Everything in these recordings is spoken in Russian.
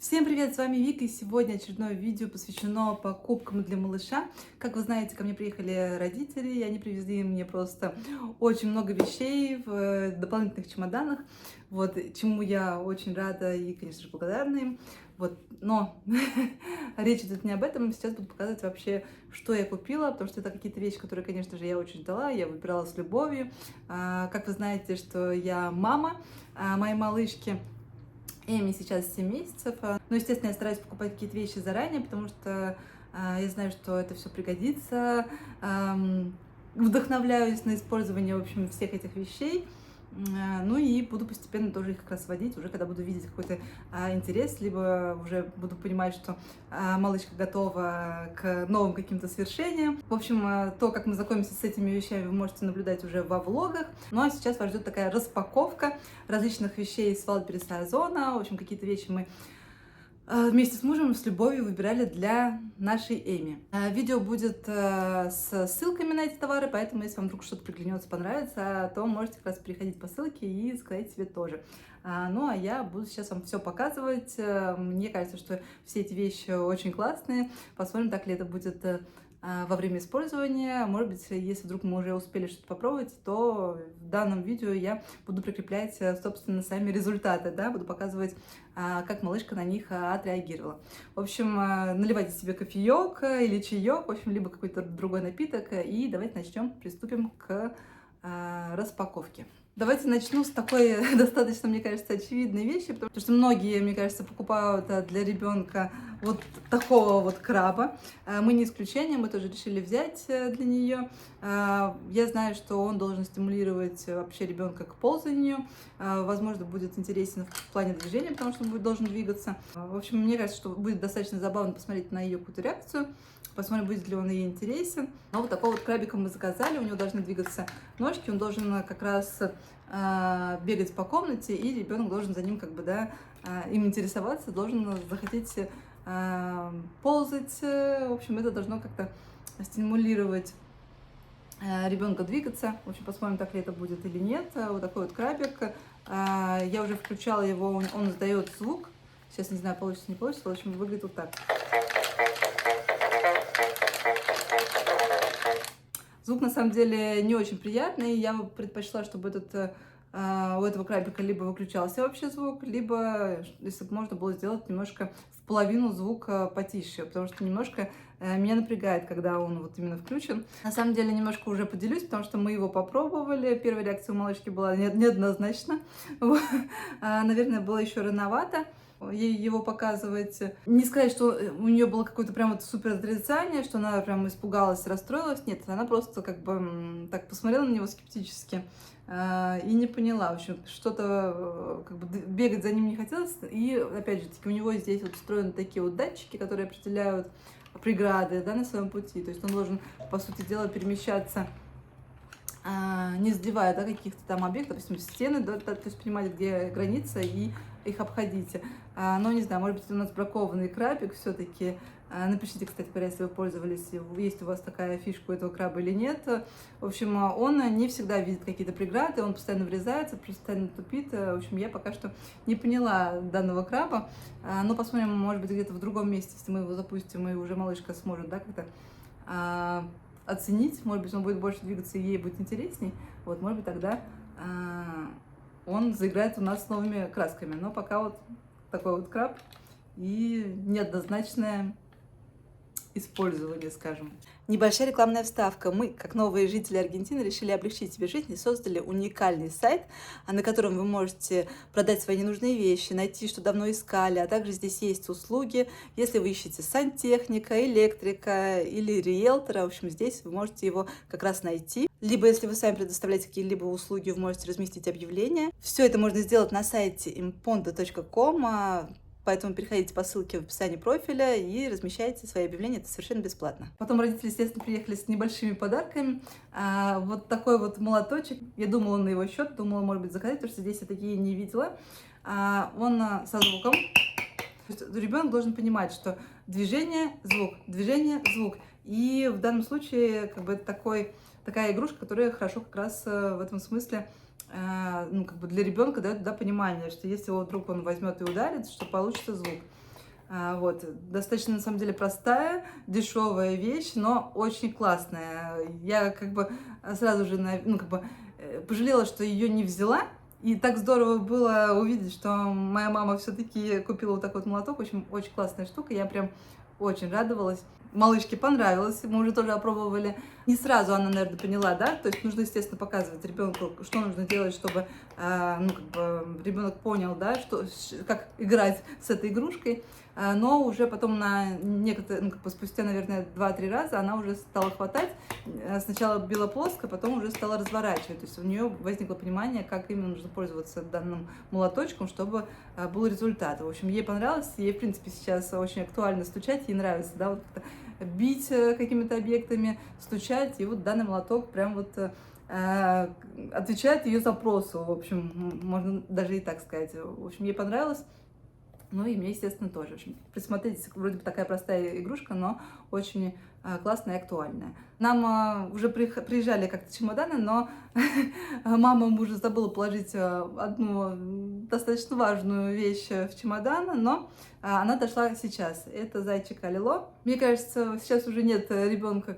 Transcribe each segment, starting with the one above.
Всем привет, с вами Вика, и сегодня очередное видео посвящено покупкам для малыша. Как вы знаете, ко мне приехали родители, и они привезли мне просто очень много вещей в дополнительных чемоданах, вот, чему я очень рада и, конечно же, благодарна им. Вот, но речь идет не об этом, сейчас буду показывать вообще, что я купила, потому что это какие-то вещи, которые, конечно же, я очень ждала, я выбирала с любовью. Как вы знаете, что я мама моей малышки, Эми сейчас 7 месяцев. Ну, естественно, я стараюсь покупать какие-то вещи заранее, потому что я знаю, что это все пригодится. Вдохновляюсь на использование, в общем, всех этих вещей. Ну и буду постепенно тоже их как раз вводить, уже когда буду видеть какой-то интерес, либо уже буду понимать, что малышка готова к новым каким-то свершениям. В общем, то, как мы знакомимся с этими вещами, вы можете наблюдать уже во влогах. Ну а сейчас вас ждет такая распаковка различных вещей с Wildberries Озона. В общем, какие-то вещи мы вместе с мужем с любовью выбирали для нашей Эми. Видео будет с ссылками на эти товары, поэтому если вам вдруг что-то приглянется, понравится, то можете как раз переходить по ссылке и заказать себе тоже. Ну а я буду сейчас вам все показывать. Мне кажется, что все эти вещи очень классные. Посмотрим, так ли это будет во время использования. Может быть, если вдруг мы уже успели что-то попробовать, то в данном видео я буду прикреплять, собственно, сами результаты, да, буду показывать, как малышка на них отреагировала. В общем, наливайте себе кофеек или чаек, в общем, либо какой-то другой напиток, и давайте приступим к распаковке. Давайте начну с такой достаточно, мне кажется, очевидной вещи, потому что многие, мне кажется, покупают для ребенка вот такого вот краба. Мы не исключение, мы тоже решили взять для нее. Я знаю, что он должен стимулировать вообще ребенка к ползанию. Возможно, будет интересен в плане движения, потому что он должен двигаться. В общем, мне кажется, что будет достаточно забавно посмотреть на ее какую-то реакцию. Посмотрим, будет ли он ей интересен. Но вот такого вот крабика мы заказали, у него должны двигаться ножки, он должен как раз бегать по комнате, и ребенок должен за ним им интересоваться, должен захотеть ползать. В общем, это должно как-то стимулировать ребенка двигаться. В общем, посмотрим, так ли это будет или нет. Вот такой вот крабик. Я уже включала его, он издает звук. Сейчас не знаю, получится, не получится. В общем, выглядит вот так. Звук, на самом деле, не очень приятный. Я бы предпочла, чтобы у этого крабика либо выключался вообще звук, либо, если бы можно было сделать немножко в половину звук потише, потому что немножко меня напрягает, когда он вот именно включен. На самом деле, немножко уже поделюсь, потому что мы его попробовали. Первая реакция у малышки была неоднозначна. Наверное, было еще рановато ей его показывать. Не сказать, что у нее было какое-то прям вот супер отрицание, что она прям испугалась, расстроилась. Нет, она просто так посмотрела на него скептически и не поняла. В общем, что-то бегать за ним не хотелось. И опять же таки у него здесь вот встроены такие вот датчики, которые определяют преграды, да, на своем пути. То есть он должен, по сути дела, перемещаться, не задевая, да, каких-то там объектов, допустим, стены, да, то есть понимать, где граница, и их обходить. Но не знаю, может быть, у нас бракованный крабик все-таки. Напишите, кстати говоря, если вы пользовались, есть у вас такая фишка у этого краба или нет. В общем, он не всегда видит какие-то преграды, он постоянно врезается, постоянно тупит. В общем, я пока что не поняла данного краба. Но посмотрим, может быть, где-то в другом месте, если мы его запустим, и уже малышка сможет, да, как-то оценить. Может быть, он будет больше двигаться, и ей будет интересней. Вот, может быть, тогда он заиграет у нас с новыми красками. Но пока вот такой вот краб и неоднозначное использование, скажем. Небольшая рекламная вставка. Мы, как новые жители Аргентины, решили облегчить себе жизнь и создали уникальный сайт, на котором вы можете продать свои ненужные вещи, найти, что давно искали, а также здесь есть услуги. Если вы ищете сантехника, электрика или риэлтора, в общем, здесь вы можете его как раз найти. Либо, если вы сами предоставляете какие-либо услуги, вы можете разместить объявление. Все это можно сделать на сайте impondo.com. Поэтому переходите по ссылке в описании профиля и размещайте свои объявления, это совершенно бесплатно. Потом родители, естественно, приехали с небольшими подарками. Вот такой вот молоточек. Я думала на его счет, думала, может быть, заказать, потому что здесь я такие не видела. Он со звуком. Ребенок должен понимать, что движение, звук. И в данном случае это такая игрушка, которая хорошо как раз в этом смысле для ребенка дает, да, понимание, что если вдруг он возьмет и ударит, что получится звук. Вот, достаточно, на самом деле, простая, дешевая вещь, но очень классная. Я как бы сразу же, ну, как бы пожалела, что ее не взяла. И так здорово было увидеть, что моя мама все-таки купила вот такой вот молоток. В общем, очень классная штука. Я прям очень радовалась. Малышке понравилось, мы уже тоже опробовали. Не сразу она, наверное, поняла, да, то есть нужно, естественно, показывать ребенку, что нужно делать, чтобы, ну, как бы ребенок понял, да, что, как играть с этой игрушкой. Но уже потом на некоторые, ну, как бы спустя, наверное, 2-3 раза она уже стала хватать. Сначала била плоско, потом уже стала разворачивать. То есть у нее возникло понимание, как именно нужно пользоваться данным молоточком, чтобы был результат. В общем, ей понравилось, ей, в принципе, сейчас очень актуально стучать, ей нравится, да, вот бить какими-то объектами, стучать, и вот данный молоток прям вот отвечает ее запросу, в общем, можно даже и так сказать. В общем, ей понравилось. Ну и мне, естественно, тоже. В общем, присмотритесь, вроде бы такая простая игрушка, но очень классная и актуальная. Нам уже приезжали как-то чемоданы, но мама мужа забыла положить одну достаточно важную вещь в чемодан, но она дошла сейчас. Это зайчик Алило. Мне кажется, сейчас уже нет ребенка, у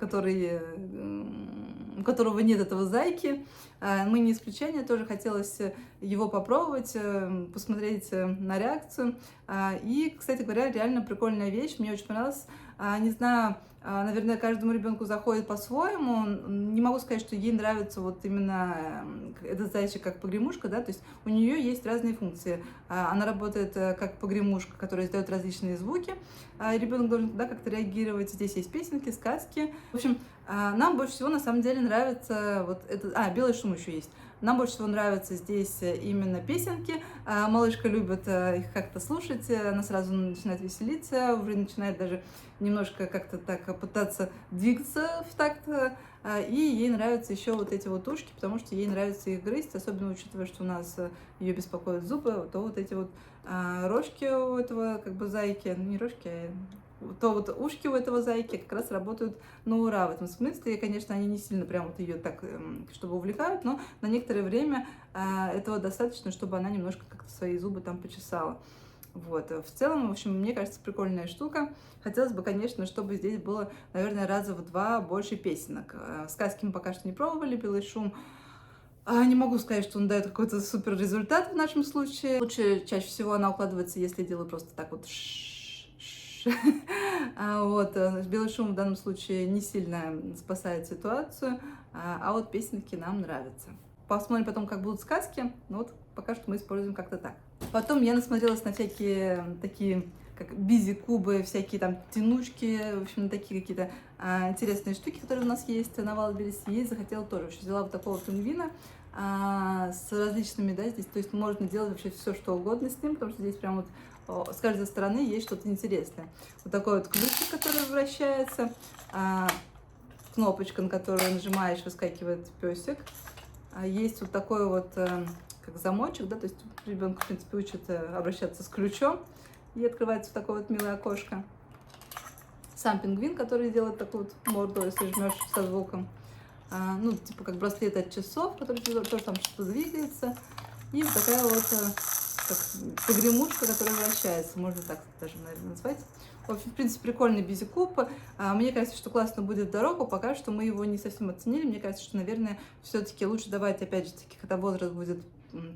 которого нет этого зайки. Мы не исключение, тоже хотелось его попробовать, посмотреть на реакцию. И, кстати говоря, реально прикольная вещь, мне очень понравилась. Не знаю, наверное, каждому ребенку заходит по-своему. Не могу сказать, что ей нравится вот именно этот зайчик как погремушка, да, то есть у нее есть разные функции. Она работает как погремушка, которая издает различные звуки. Ребенок должен, да, как-то реагировать. Здесь есть песенки, сказки. В общем, нам больше всего на самом деле нравится вот этот... белый шум еще есть. Нам больше всего нравятся здесь именно песенки. Малышка любит их как-то слушать, она сразу начинает веселиться, уже начинает даже немножко как-то так пытаться двигаться в такт. И ей нравятся еще вот эти вот ушки, потому что ей нравится их грызть, особенно учитывая, что у нас ее беспокоят зубы, то вот эти вот рожки у этого как бы зайки, ну не рожки, то вот ушки у этого зайки как раз работают на ура в этом смысле. И, конечно, они не сильно прям вот ее так, чтобы увлекают, но на некоторое время этого достаточно, чтобы она немножко как-то свои зубы там почесала. Вот. В целом, в общем, мне кажется, прикольная штука. Хотелось бы, конечно, чтобы здесь было, наверное, раза в 2 больше песенок. Сказки мы пока что не пробовали, белый шум. Не могу сказать, что он дает какой-то супер результат в нашем случае. Лучше чаще всего она укладывается, если я делаю просто так вот. Вот, белый шум в данном случае не сильно спасает ситуацию, а вот песенки нам нравятся. Посмотрим потом, как будут сказки, но вот пока что мы используем как-то так. Потом я насмотрелась на всякие такие, как бизи-кубы, всякие там тянучки, в общем, такие какие-то интересные штуки, которые у нас есть на Wildberries, и захотела тоже. Взяла вот такого пингвина с различными, да, здесь, то есть можно делать вообще все, что угодно с ним, потому что здесь прям вот с каждой стороны есть что-то интересное. Вот такой вот ключик, который вращается, кнопочка, на которую нажимаешь, выскакивает песик. Есть вот такой вот как замочек, да, то есть ребенок, в принципе, учит обращаться с ключом, и открывается вот такое вот милое окошко. Сам пингвин, который делает такую вот морду, если жмешь со звуком. Ну, типа как браслет от часов, который тоже там что-то двигается. И вот такая вот как погремушка, которая вращается, можно так даже, наверное, назвать. В общем, в принципе, прикольный бизи-куб. Мне кажется, что классно будет в дорогу, пока что мы его не совсем оценили. Мне кажется, что, наверное, все-таки лучше давать, опять же таки, когда возраст будет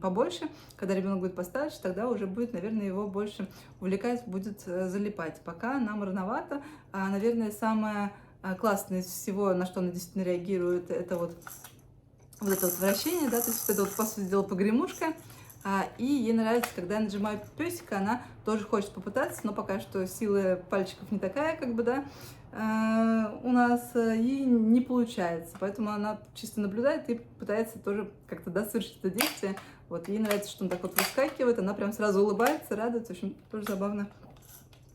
побольше, когда ребенок будет постарше, тогда уже будет, наверное, его больше увлекать, будет залипать. Пока нам рановато. Наверное, самое классное из всего, на что она действительно реагирует, это вот это вот вращение, да, то есть вот это вот, по сути дела, погремушка. И ей нравится, когда я нажимаю песика, она тоже хочет попытаться, но пока что сила пальчиков не такая, как бы, да, у нас, и не получается. Поэтому она чисто наблюдает и пытается тоже как-то, да, совершить это действие. Вот, ей нравится, что он так вот выскакивает, она прям сразу улыбается, радуется, в общем, тоже забавно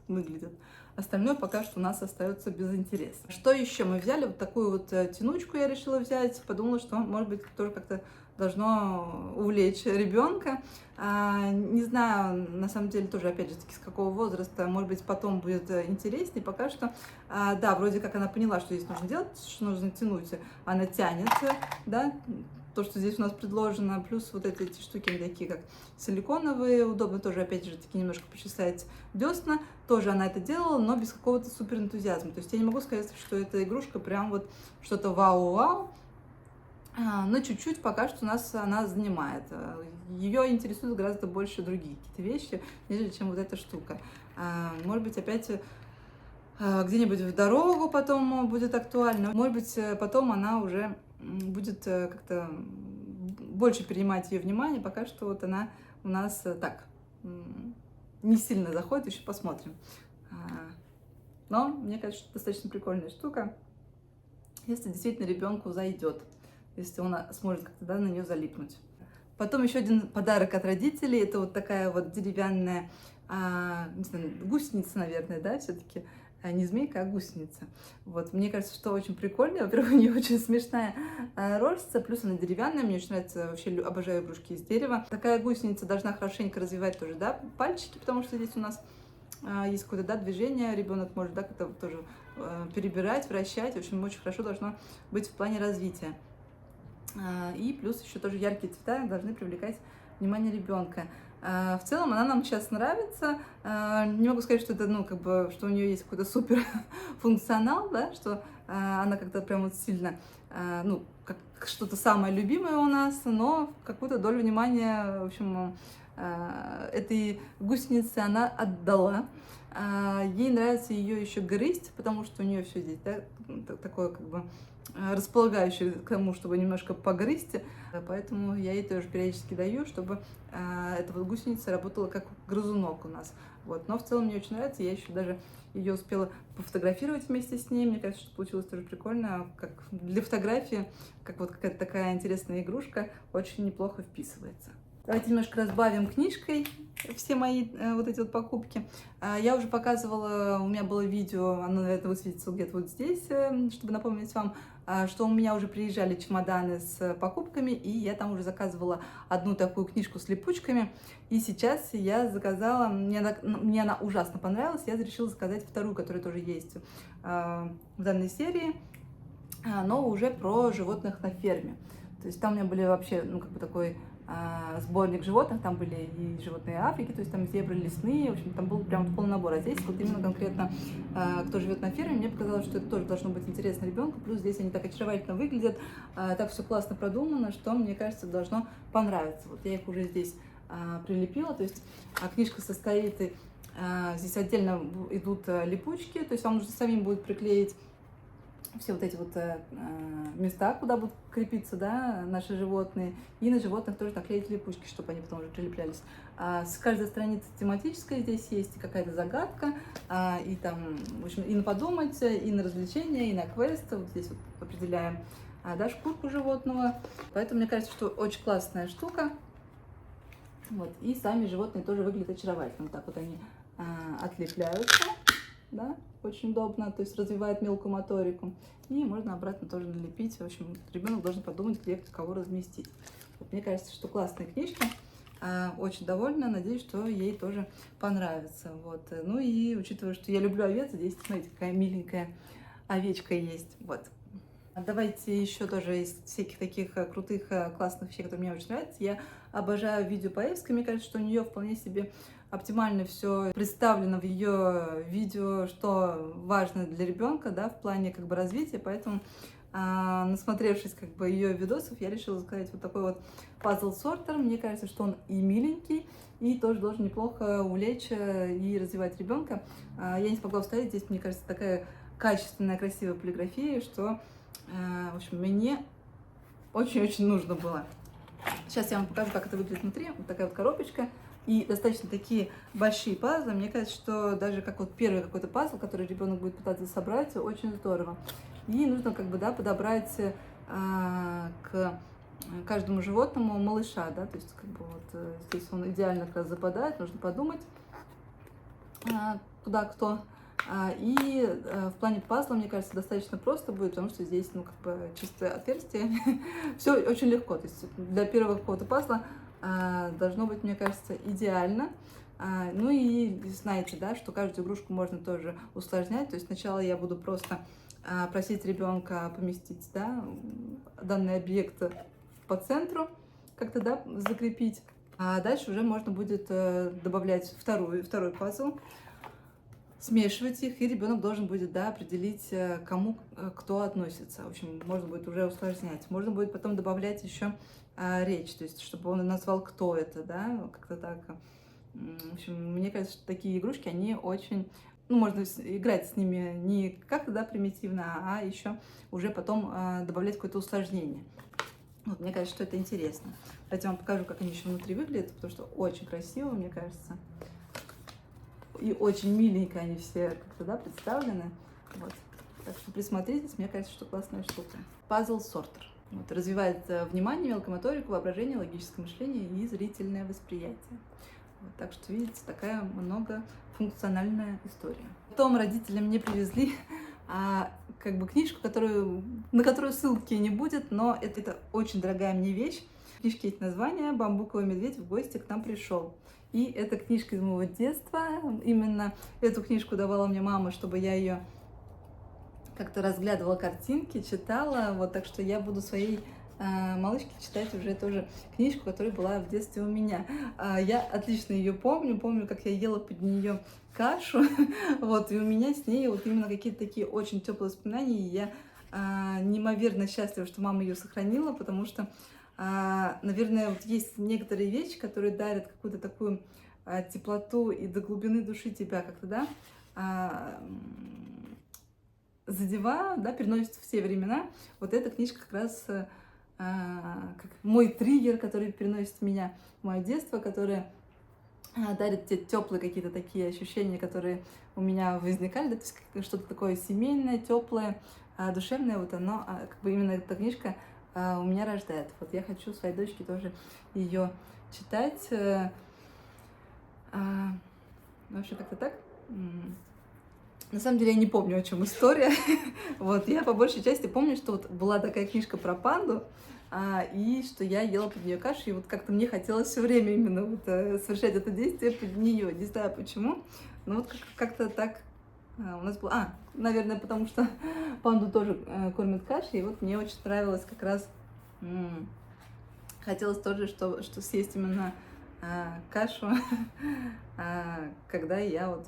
выглядит. Остальное пока что у нас остается без интереса. Что еще мы взяли? Вот такую вот тянучку я решила взять. Подумала, что, может быть, тоже как-то должно увлечь ребенка. Не знаю, на самом деле, тоже, опять же таки, с какого возраста, может быть, потом будет интереснее. Пока что, да, вроде как она поняла, что здесь нужно делать, что нужно тянуть. Она тянет, да, то, что здесь у нас предложено, плюс вот эти штуки такие, как силиконовые, удобно тоже, опять же, такие немножко почесать десна. Тоже она это делала, но без какого-то супер энтузиазма. То есть я не могу сказать, что эта игрушка прям вот что-то вау-вау, но чуть-чуть пока что нас она занимает. Ее интересуют гораздо больше другие какие-то вещи, нежели чем вот эта штука. Может быть, опять где-нибудь в дорогу потом будет актуально. Может быть, потом она уже будет как-то больше принимать ее внимание. Пока что вот она у нас так не сильно заходит, еще посмотрим. Но мне кажется, что достаточно прикольная штука, если действительно ребенку зайдет, если он сможет как-то, да, на нее залипнуть. Потом еще один подарок от родителей. Это вот такая вот деревянная не знаю, гусеница, наверное, да, все-таки. Не змейка, а гусеница. Вот, мне кажется, что очень прикольно. Во-первых, у нее очень смешная рожица, плюс она деревянная. Мне очень нравится, вообще обожаю игрушки из дерева. Такая гусеница должна хорошенько развивать тоже, да, пальчики, потому что здесь у нас есть какое-то, да, движение, ребенок может, да, как-то тоже перебирать, вращать. В общем, очень хорошо должно быть в плане развития. И плюс еще тоже яркие цвета должны привлекать внимание ребенка. В целом она нам сейчас нравится. Не могу сказать, что это, ну, как бы, что у нее есть какой-то супер функционал, да, что она как-то прям вот сильно, ну, как что-то самое любимое у нас, но какую-то долю внимания, в общем, этой гусенице она отдала. Ей нравится ее еще грызть, потому что у нее все здесь, да, такое как бы располагающее к тому, чтобы немножко погрызть, поэтому я ей тоже периодически даю, чтобы эта вот гусеница работала как грызунок у нас. Вот. Но в целом мне очень нравится, я еще даже ее успела пофотографировать вместе с ней, мне кажется, что получилось тоже прикольно, как для фотографии, как вот какая-то такая интересная игрушка, очень неплохо вписывается. Давайте немножко разбавим книжкой все мои вот эти вот покупки. Я уже показывала, у меня было видео, оно, наверное, высветится где-то вот здесь, чтобы напомнить вам, что у меня уже приезжали чемоданы с покупками, и я там уже заказывала одну такую книжку с липучками. И сейчас я заказала, мне она ужасно понравилась, я решила заказать вторую, которая тоже есть в данной серии, но уже про животных на ферме. То есть там у меня были вообще, ну, как бы такой сборник животных, там были и животные Африки, то есть там зебры лесные, в общем, там был прям полный набор. А здесь вот именно конкретно, кто живет на ферме, мне показалось, что это тоже должно быть интересно ребенку, плюс здесь они так очаровательно выглядят, так все классно продумано, что, мне кажется, должно понравиться. Вот я их уже здесь прилепила, то есть книжка состоит, здесь отдельно идут липучки, то есть вам нужно самим будет приклеить все вот эти вот места, куда будут крепиться, да, наши животные, и на животных тоже наклеить липучки, чтобы они потом уже прилеплялись. С каждой страницы тематическая здесь есть какая-то загадка, и там, в общем, и на подумать, и на развлечения, и на квест. Вот здесь вот определяем, да, шкурку животного. Поэтому мне кажется, что очень классная штука. Вот. И сами животные тоже выглядят очаровательно. Вот так вот они отлепляются. Да, очень удобно, то есть развивает мелкую моторику. И можно обратно тоже налепить. В общем, ребенок должен подумать, где кого разместить. Вот, мне кажется, что классная книжка. Очень довольна, надеюсь, что ей тоже понравится. Вот. Ну и учитывая, что я люблю овец, здесь, смотрите, какая миленькая овечка есть. Вот. Давайте еще тоже из всяких таких крутых, классных вещей, которые мне очень нравятся. Я обожаю видео по Эвской. Мне кажется, что у нее вполне себе оптимально все представлено в ее видео, что важно для ребенка, да, в плане как бы развития. Поэтому, насмотревшись как бы ее видосов, я решила заказать вот такой вот пазл-сортер. Мне кажется, что он и миленький, и тоже должен неплохо увлечь и развивать ребенка. Я не смогла вставить здесь, мне кажется, такая качественная, красивая полиграфия, что, в общем, мне очень-очень нужно было. Сейчас я вам покажу, как это выглядит внутри. Вот такая вот коробочка. И достаточно такие большие пазлы. Мне кажется, что даже как вот первый какой-то пазл, который ребенок будет пытаться собрать, очень здорово. И нужно как бы, да, подобрать к каждому животному малыша, да, то есть как бы вот здесь он идеально как раз западает, нужно подумать, куда кто. И в плане пазла, мне кажется, достаточно просто будет, потому что здесь, ну, как бы чистое отверстие. Все очень легко. То есть для первого какого-то пазла должно быть, мне кажется, идеально. Ну и знаете, да, что каждую игрушку можно тоже усложнять. То есть сначала я буду просто просить ребенка поместить, да, данный объект в по центру как-то, да, закрепить. А дальше уже можно будет добавлять второй пазл, смешивать их, и ребенок должен будет, да, определить, кому кто относится. В общем, можно будет уже усложнять. Можно будет потом добавлять еще речь, то есть чтобы он назвал, кто это, да, как-то так. В общем, мне кажется, что такие игрушки, они очень... Ну, можно играть с ними не как-то, да, примитивно, а еще уже потом добавлять какое-то усложнение. Вот, мне кажется, что это интересно. Давайте я вам покажу, как они еще внутри выглядят, потому что очень красиво, мне кажется. И очень миленько они все как-то, да, представлены. Вот. Так что присмотритесь, мне кажется, что классная штука. Пазл-сортер. Вот, развивает внимание, мелкомоторику, воображение, логическое мышление и зрительное восприятие. Вот, так что, видите, такая многофункциональная история. Потом родители мне привезли как бы книжку, на которую ссылки не будет, но это очень дорогая мне вещь. В книжке есть название «Бамбуковый медведь в гости к нам пришел». И это книжка из моего детства. Именно эту книжку давала мне мама, чтобы я ее как-то разглядывала картинки, читала. Вот, так что я буду своей малышке читать уже тоже книжку, которая была в детстве у меня. Я отлично ее помню, как я ела под нее кашу. Вот, и у меня с ней вот именно какие-то такие очень теплые воспоминания. И я неимоверно счастлива, что мама ее сохранила, потому что, наверное, вот есть некоторые вещи, которые дарят какую-то такую теплоту и до глубины души тебя как-то, да, задевают, да, переносят в все времена. Вот эта книжка как раз как мой триггер, который переносит меня в мое детство, которое дарит те теплые какие-то такие ощущения, которые у меня возникали, да, то есть что-то такое семейное, теплое, душевное, вот оно, как бы именно эта книжка у меня рождает. Вот я хочу своей дочке тоже ее читать. Вообще как-то так. На самом деле я не помню, о чем история. Вот, я по большей части помню, что вот была такая книжка про панду, и что я ела под нее кашу, и вот как-то мне хотелось все время именно вот совершать это действие под нее. Не знаю почему, но вот как-то так у нас было. Наверное, потому что панду тоже кормят кашей, и вот мне очень нравилось как раз, хотелось тоже, что съесть именно кашу, когда я вот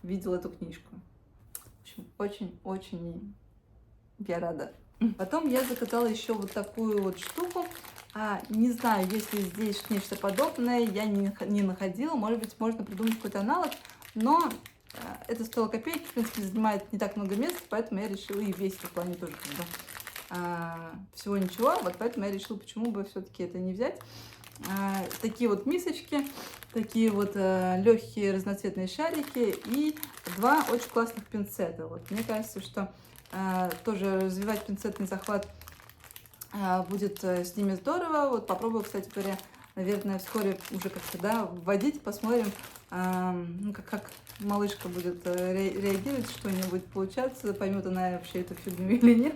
видела эту книжку. В общем, очень-очень я рада. Потом я заказала еще вот такую вот штуку. Не знаю, есть ли здесь нечто подобное, я не находила. Может быть, можно придумать какой-то аналог, но это стоило копейки, в принципе, занимает не так много места, поэтому я решила, и весит в плане тоже всего ничего, вот поэтому я решила, почему бы все-таки это не взять. Такие вот мисочки, такие вот легкие разноцветные шарики и два очень классных пинцета. Вот мне кажется, что тоже развивать пинцетный захват будет с ними здорово. Вот попробую, кстати говоря, наверное, вскоре уже как-то, да, вводить, посмотрим, как малышка будет реагировать, что у нее будет получаться, поймет она вообще эту фигню или нет.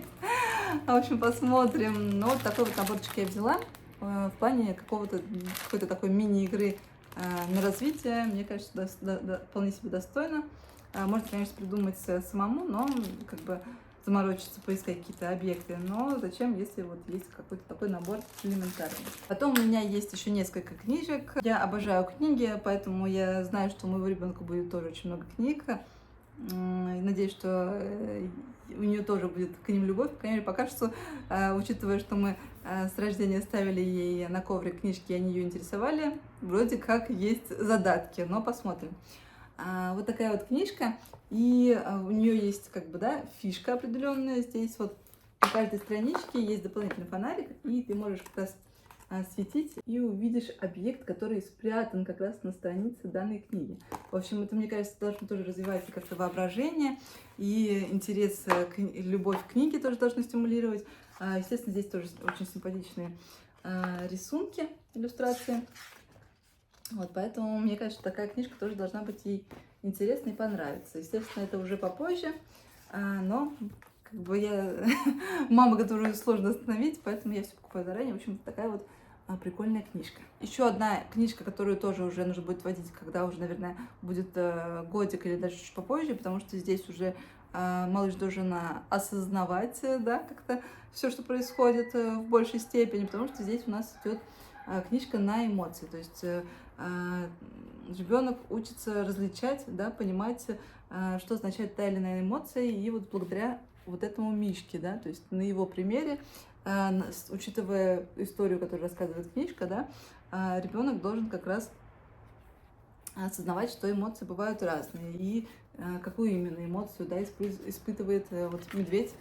В общем, посмотрим. Но вот такой вот наборчик я взяла в плане какой-то такой мини-игры на развитие. Мне кажется, вполне себе достойно. Можно, конечно, придумать самому, но как бы заморочиться, поискать какие-то объекты. Но зачем, если вот есть какой-то такой набор элементарный. Потом у меня есть еще несколько книжек. Я обожаю книги, поэтому я знаю, что у моего ребенка будет тоже очень много книг. Надеюсь, что у нее тоже будет к ним любовь. По крайней мере, пока что, учитывая, что мы с рождения ставили ей на коврик книжки, они ее интересовали, вроде как есть задатки, но посмотрим. Вот такая вот книжка, и у нее есть как бы, да, фишка определенная. Здесь вот на каждой страничке есть дополнительный фонарик, и ты можешь как раз светить и увидишь объект, который спрятан как раз на странице данной книги. В общем, это, мне кажется, должно тоже развивать как-то воображение, и интерес, любовь к книге тоже должно стимулировать. Естественно, здесь тоже очень симпатичные рисунки, иллюстрации. Вот, поэтому мне кажется, что такая книжка тоже должна быть ей интересна и понравиться. Естественно, это уже попозже, но как бы я мама, которую сложно остановить, поэтому я все покупаю заранее. В общем, такая вот прикольная книжка. Еще одна книжка, которую тоже уже нужно будет вводить, когда уже, наверное, будет годик или даже чуть попозже, потому что здесь уже малыш должен осознавать, да, как-то все, что происходит в большей степени, потому что здесь у нас идет книжка на эмоции, то есть ребенок учится различать, да, понимать, что означает та или иная эмоция, и вот благодаря вот этому Мишке, да, то есть на его примере, учитывая историю, которую рассказывает книжка, да, ребенок должен как раз осознавать, что эмоции бывают разные, и какую именно эмоцию, да, испытывает вот медведь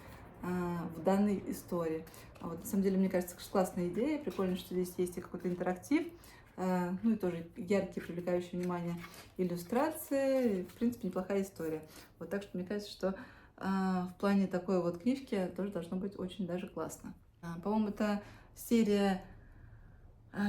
в данной истории. Вот, на самом деле, мне кажется, классная идея, прикольно, что здесь есть и какой-то интерактив, ну и тоже яркие, привлекающие внимание иллюстрации, в принципе, неплохая история. Вот, так что мне кажется, что в плане такой вот книжки тоже должно быть очень даже классно. По-моему, это серия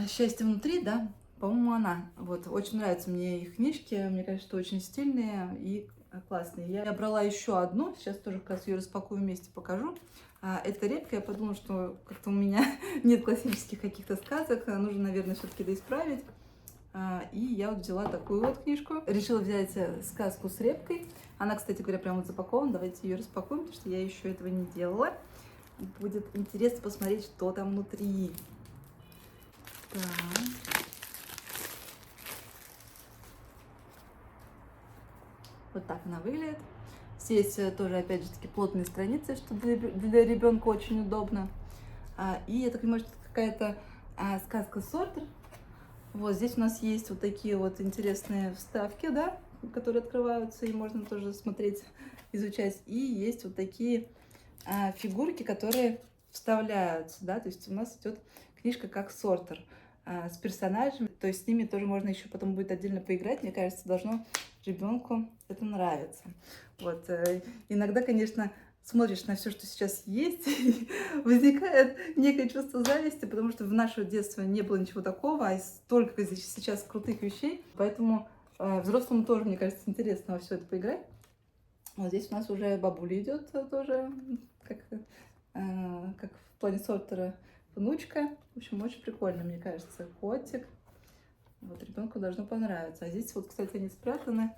«Счастье внутри», да? По-моему, она. Вот, очень нравятся мне их книжки, мне кажется, что очень стильные и классные. Я брала еще одну, сейчас тоже как раз ее распакую вместе, покажу. Это репка, я подумала, что как-то у меня нет классических каких-то сказок, нужно, наверное, все-таки доисправить. И я вот взяла такую вот книжку. Решила взять сказку с репкой. Она, кстати говоря, прям вот запакована. Давайте ее распакуем, потому что я еще этого не делала. Будет интересно посмотреть, что там внутри. Так. Вот так она выглядит. Здесь тоже, опять же, таки плотные страницы, что для ребенка очень удобно. И я так понимаю, что это какая-то сказка Сортер. Вот здесь у нас есть вот такие вот интересные вставки, да, которые открываются, и можно тоже смотреть, изучать. И есть вот такие фигурки, которые вставляются, да, то есть у нас идет книжка как Сортер с персонажами, то есть с ними тоже можно еще потом будет отдельно поиграть, мне кажется, должно ребенку это нравиться. Вот, иногда, конечно, смотришь на все, что сейчас есть, возникает некое чувство зависти, потому что в наше детство не было ничего такого, а столько сейчас крутых вещей, поэтому взрослому тоже, мне кажется, интересно во все это поиграть. Вот здесь у нас уже бабуля идет тоже, как в плане Сортера, внучка. В общем, очень прикольно, мне кажется, котик. Вот ребенку должно понравиться. А здесь вот, кстати, они спрятаны,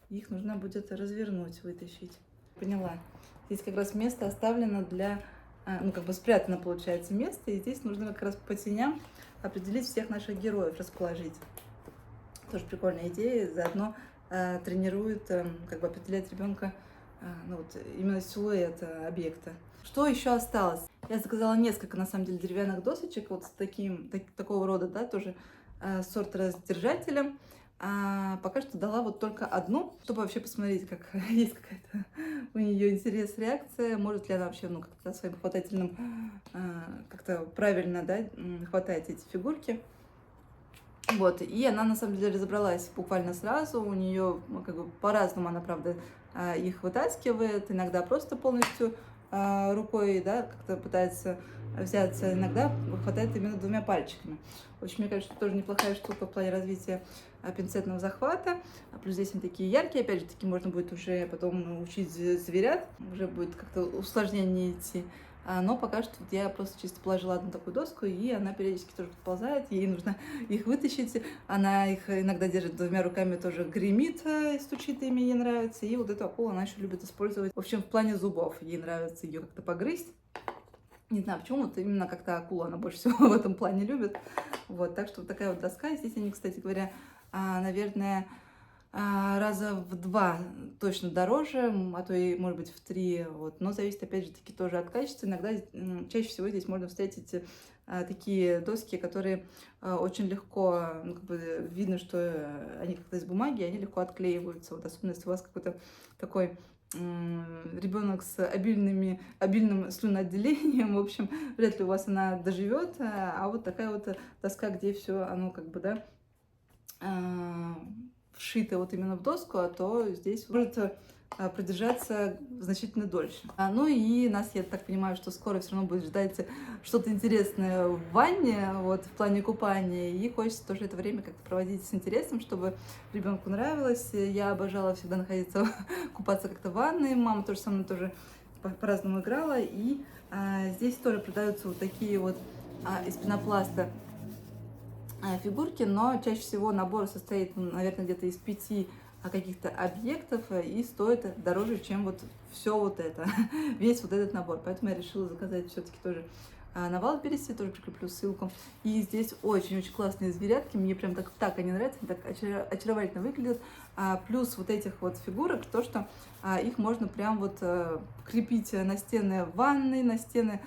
их нужно будет развернуть, вытащить. Поняла. Здесь как раз место оставлено для, ну, как бы спрятано, получается, место, и здесь нужно как раз по теням определить всех наших героев, расположить. Тоже прикольная идея, заодно тренирует, как бы определять ребенка, ну, вот, именно силуэт объекта. Что еще осталось? Я заказала несколько, на самом деле, деревянных досочек, вот с такого рода, да, тоже Сортера с держателем. Пока что дала вот только одну, чтобы вообще посмотреть, как есть какая-то у нее интерес, реакция, может ли она вообще, ну, как-то своим хватательным, как-то правильно, да, хватать эти фигурки. Вот, и она, на самом деле, разобралась буквально сразу, у нее, ну, как бы по-разному она, правда, их вытаскивает, иногда просто полностью рукой, да, как-то пытается взяться, иногда хватает именно двумя пальчиками. В общем, мне кажется, тоже неплохая штука в плане развития пинцетного захвата. Плюс здесь они такие яркие, опять же, таки можно будет уже потом учить зверят, уже будет как-то усложнение идти. Но пока что я просто чисто положила одну такую доску, и она периодически тоже подползает, ей нужно их вытащить. Она их иногда держит двумя руками, тоже гремит, стучит ими, ей нравится. И вот эту акулу она еще любит использовать. В общем, в плане зубов ей нравится ее как-то погрызть. Не знаю, почему, вот именно как-то акула она больше всего в этом плане любит. Вот, так что вот такая вот доска. Здесь они, кстати говоря, наверное, раза в 2 точно дороже, а то и, может быть, в 3. Вот. Но зависит, опять же, таки тоже от качества. Иногда, чаще всего здесь можно встретить такие доски, которые очень легко, ну, как бы видно, что они как-то из бумаги, и они легко отклеиваются. Вот особенно, если у вас какой-то такой ребенок с обильным слюноотделением, в общем, вряд ли у вас она доживет, а вот такая вот доска, где все оно как бы, да, вшито вот именно в доску, а то здесь может продержаться значительно дольше. Ну и нас, я так понимаю, что скоро все равно будет ждать что-то интересное в ванне, вот, в плане купания, и хочется тоже это время как-то проводить с интересом, чтобы ребенку нравилось. Я обожала всегда находиться, купаться как-то в ванной, мама тоже со мной тоже по-разному играла, и здесь тоже продаются вот такие вот из пенопласта фигурки, но чаще всего набор состоит, наверное, где-то из 5 каких-то объектов и стоит дороже, чем вот все вот это, весь вот этот набор. Поэтому я решила заказать все-таки тоже на Wildberries, тоже прикреплю ссылку. И здесь очень-очень классные зверятки, мне прям так они нравятся, они так очаровательно выглядят. Плюс вот этих вот фигурок, то, что их можно прям вот крепить на стены ванной, на стены,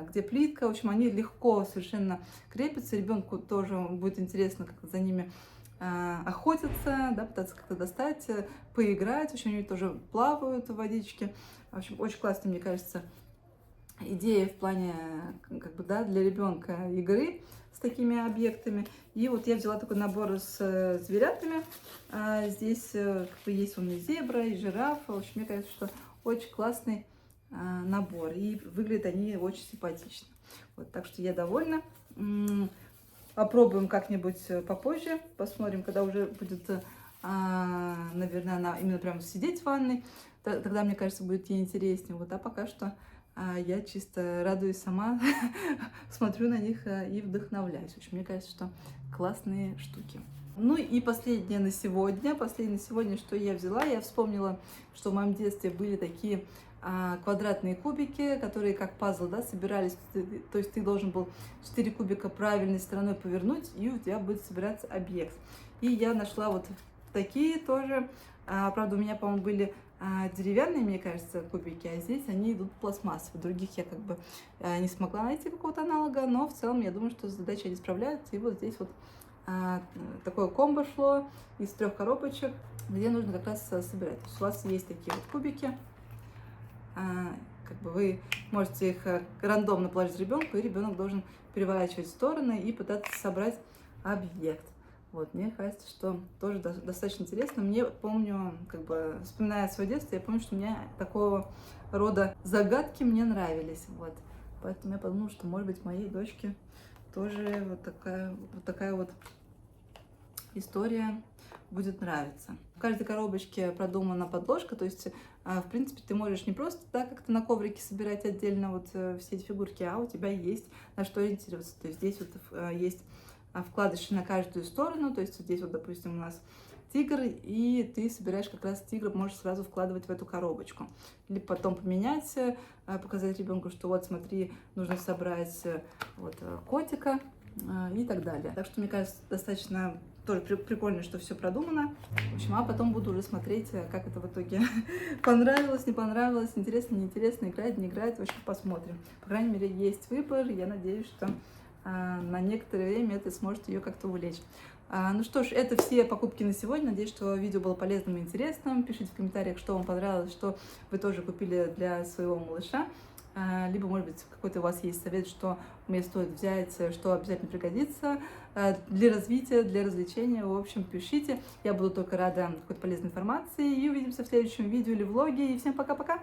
где плитка. В общем, они легко совершенно крепятся. Ребенку тоже будет интересно, как за ними охотиться, да, пытаться как-то достать, поиграть. В общем, они тоже плавают в водичке. В общем, очень классно, мне кажется, идея в плане, как бы, да, для ребенка игры с такими объектами. И вот я взяла такой набор с зверятами. Здесь как бы есть он и зебра, и жираф. В общем, мне кажется, что очень классный набор. И выглядят они очень симпатично. Вот, так что я довольна. Попробуем как-нибудь попозже. Посмотрим, когда уже будет, наверное, она именно прям сидеть в ванной. Тогда, мне кажется, будет ей интереснее. Вот, а пока что я чисто радуюсь сама, смотрю на них и вдохновляюсь. В общем, мне кажется, что классные штуки. Ну и последнее на сегодня, что я взяла, я вспомнила, что в моем детстве были такие квадратные кубики, которые как пазл, да, собирались, то есть ты должен был 4 кубика правильной стороной повернуть, и у тебя будет собираться объект. И я нашла вот такие тоже, правда, у меня, по-моему, были деревянные, мне кажется, кубики, а здесь они идут пластмассовые. Других я как бы не смогла найти какого-то аналога, но в целом я думаю, что с задачей они справляются. И вот здесь вот такое комбо шло из 3 коробочек, где нужно как раз собирать. То есть у вас есть такие вот кубики, как бы вы можете их рандомно положить ребенку, и ребенок должен переворачивать в стороны и пытаться собрать объект. Вот, мне кажется, что тоже достаточно интересно. Мне, помню, как бы, вспоминая свое детство, я помню, что мне такого рода загадки мне нравились. Вот. Поэтому я подумала, что, может быть, моей дочке тоже вот такая вот история будет нравиться. В каждой коробочке продумана подложка, то есть, в принципе, ты можешь не просто, да, как-то на коврике собирать отдельно вот все эти фигурки, а у тебя есть на что ориентироваться. То есть здесь вот есть вкладыши на каждую сторону, то есть вот здесь вот, допустим, у нас тигр, и ты собираешь как раз тигра, можешь сразу вкладывать в эту коробочку. Либо потом поменять, показать ребенку, что вот смотри, нужно собрать вот котика и так далее. Так что, мне кажется, достаточно тоже прикольно, что все продумано. В общем, а потом буду уже смотреть, как это в итоге понравилось, не понравилось, интересно, неинтересно, играть, не играть. В общем, посмотрим. По крайней мере, есть выбор. Я надеюсь, что на некоторое время это сможет ее как-то увлечь. Ну что ж, это все покупки на сегодня. Надеюсь, что видео было полезным и интересным. Пишите в комментариях, что вам понравилось, что вы тоже купили для своего малыша. Либо, может быть, какой-то у вас есть совет, что мне стоит взять, что обязательно пригодится для развития, для развлечения. В общем, пишите. Я буду только рада какой-то полезной информации. И увидимся в следующем видео или влоге. И всем пока-пока!